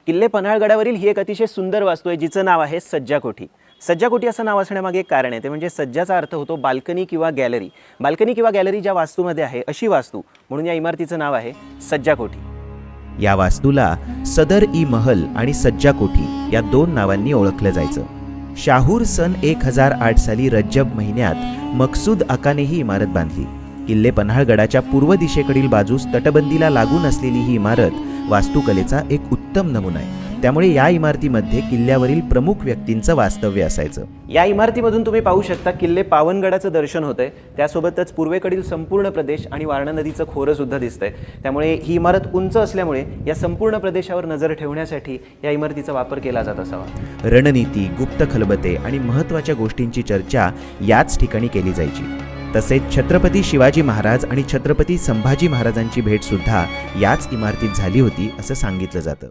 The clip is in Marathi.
किल्ले पन्हाळगडावरील ही एक अतिशय सुंदर वास्तू आहे जिचं नाव आहे सज्जा कोठी. सज्जा कोठी असं नाव असण्यामागे एक कारण आहे, ते म्हणजे सज्जाचा अर्थ होतो बाल्कनी किंवा गॅलरी. बाल्कनी किंवा गॅलरी ज्या वास्तूमध्ये आहे अशी वास्तू, म्हणून या इमारतीचं नाव आहे सज्जा कोठी. या वास्तूला सदर ई महल आणि सज्जा कोठी या दोन नावांनी ओळखलं जायचं. शाहूर सन 1008 साली रज्जब महिन्यात मकसूद आकाने ही इमारत बांधली. किल्ले पन्हाळगडाच्या पूर्व दिशेकडील बाजूस तटबंदीला लागून असलेली ही इमारत वास्तुकलेचा एक उत्तम नमुना आहे. त्यामुळे या इमारतीमध्ये किल्ल्यावरील प्रमुख व्यक्तींचं वास्तव्य असायचं. या इमारतीमधून तुम्ही पाहू शकता किल्ले पावनगडाचं दर्शन होतंय, त्यासोबतच पूर्वेकडील संपूर्ण प्रदेश आणि वारणा नदीचं खोरं सुद्धा दिसतंय. त्यामुळे ही इमारत उंच असल्यामुळे या संपूर्ण प्रदेशावर नजर ठेवण्यासाठी या इमारतीचा वापर केला जात असावा. रणनीती, गुप्त खलबते आणि महत्त्वाच्या गोष्टींची चर्चा याच ठिकाणी केली जायची. तसेच छत्रपती शिवाजी महाराज आणि छत्रपती संभाजी महाराजांची भेट सुद्धा याच इमारतीत झाली होती असं सांगितलं जातं.